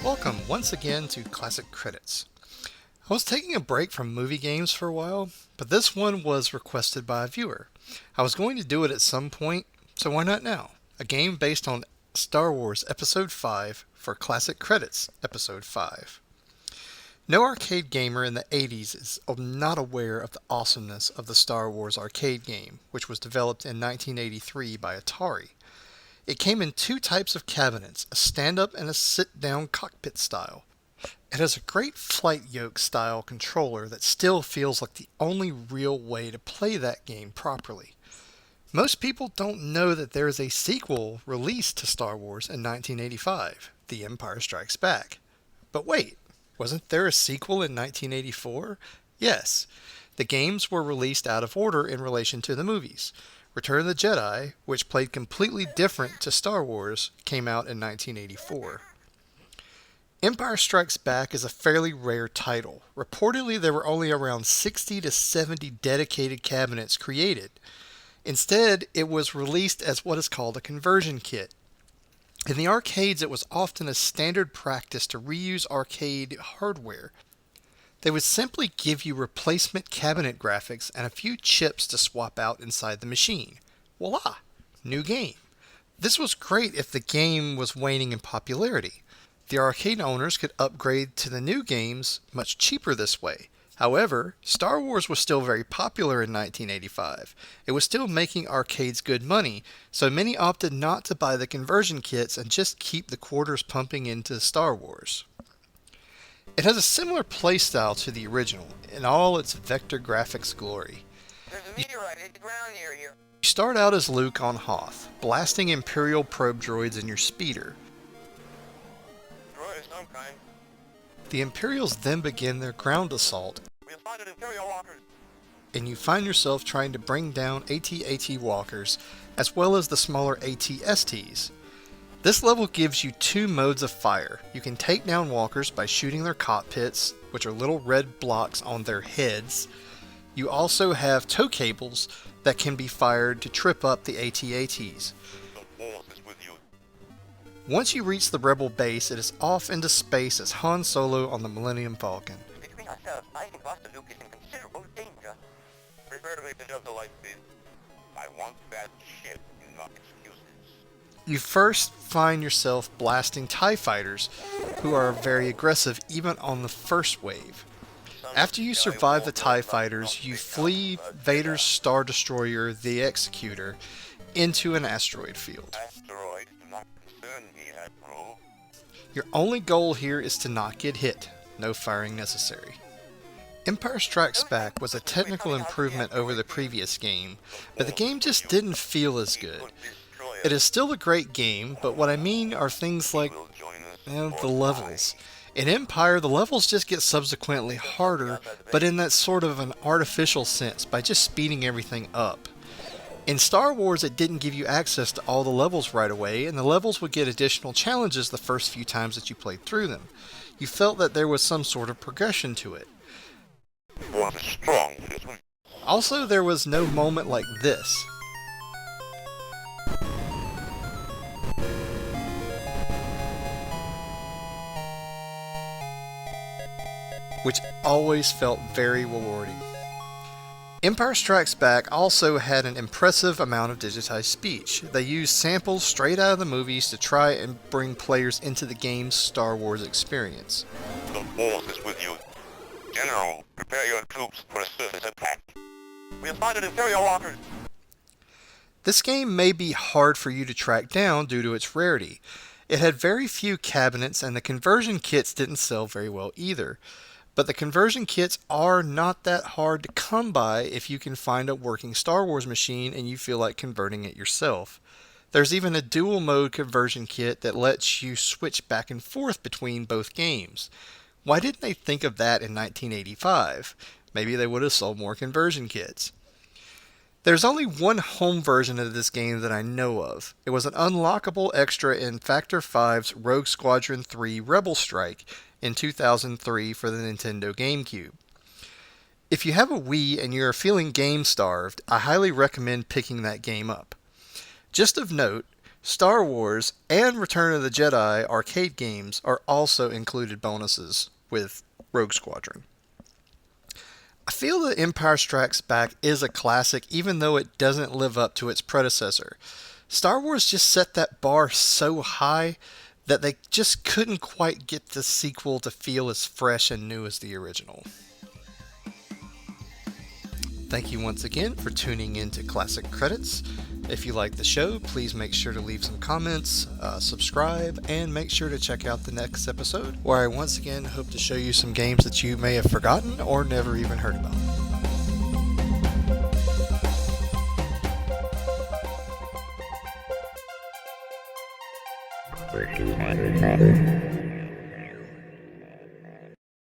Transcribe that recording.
Welcome once again to Classic Credits. I was taking a break from movie games for a while, but this one was requested by a viewer. I was going to do it at some point, so why not now? A game based on Star Wars Episode 5 for Classic Credits Episode 5. No arcade gamer in the 80s is not aware of the awesomeness of the Star Wars arcade game, which was developed in 1983 by Atari. It came in two types of cabinets, a stand-up and a sit-down cockpit style. It has a great flight yoke style controller that still feels like the only real way to play that game properly. Most people don't know that there is a sequel released to Star Wars in 1985, The Empire Strikes Back. But wait, wasn't there a sequel in 1984? Yes, the games were released out of order in relation to the movies. Return of the Jedi, which played completely different to Star Wars, came out in 1984. Empire Strikes Back is a fairly rare title. Reportedly, there were only around 60 to 70 dedicated cabinets created. Instead, it was released as what is called a conversion kit. In the arcades, it was often a standard practice to reuse arcade hardware. They would simply give you replacement cabinet graphics and a few chips to swap out inside the machine. Voila! New game. This was great if the game was waning in popularity. The arcade owners could upgrade to the new games much cheaper this way. However, Star Wars was still very popular in 1985. It was still making arcades good money, so many opted not to buy the conversion kits and just keep the quarters pumping into Star Wars. It has a similar playstyle to the original, in all its vector graphics glory. You start out as Luke on Hoth, blasting Imperial probe droids in your speeder. The Imperials then begin their ground assault, and you find yourself trying to bring down AT-AT walkers, as well as the smaller AT-STs. This level gives you two modes of fire. You can take down walkers by shooting their cockpits, which are little red blocks on their heads. You also have tow cables that can be fired to trip up the AT-ATs. Once you reach the Rebel base, it is off into space as Han Solo on the Millennium Falcon. Between ourselves, I think Master Luke is in considerable danger. Prepare to make the Delta Light bid. I want that ship, not excuses. You first find yourself blasting TIE fighters, who are very aggressive even on the first wave. After you survive the TIE fighters, you flee Vader's Star Destroyer, the Executor, into an asteroid field. Your only goal here is to not get hit. No firing necessary. Empire Strikes Back was a technical improvement over the previous game, but the game just didn't feel as good. It is still a great game, but what I mean are things like the levels. In Empire, the levels just get subsequently harder, but in that sort of an artificial sense, by just speeding everything up. In Star Wars, it didn't give you access to all the levels right away, and the levels would get additional challenges the first few times that you played through them. You felt that there was some sort of progression to it. Also, there was no moment like this. Which always felt very rewarding. Empire Strikes Back also had an impressive amount of digitized speech. They used samples straight out of the movies to try and bring players into the game's Star Wars experience. The Force is with you. General, prepare your troops for a surface attack. We have spotted Imperial walkers. This game may be hard for you to track down due to its rarity. It had very few cabinets, and the conversion kits didn't sell very well either. But the conversion kits are not that hard to come by if you can find a working Star Wars machine and you feel like converting it yourself. There's even a dual mode conversion kit that lets you switch back and forth between both games. Why didn't they think of that in 1985? Maybe they would have sold more conversion kits. There's only one home version of this game that I know of. It was an unlockable extra in Factor 5's Rogue Squadron 3 Rebel Strike in 2003 for the Nintendo GameCube. If you have a Wii and you're feeling game starved, I highly recommend picking that game up. Just of note, Star Wars and Return of the Jedi arcade games are also included bonuses with Rogue Squadron. I feel that Empire Strikes Back is a classic even though it doesn't live up to its predecessor. Star Wars just set that bar so high that they just couldn't quite get the sequel to feel as fresh and new as the original. Thank you once again for tuning in to Classic Credits. If you like the show, please make sure to leave some comments, subscribe, and make sure to check out the next episode, where I once again hope to show you some games that you may have forgotten or never even heard about.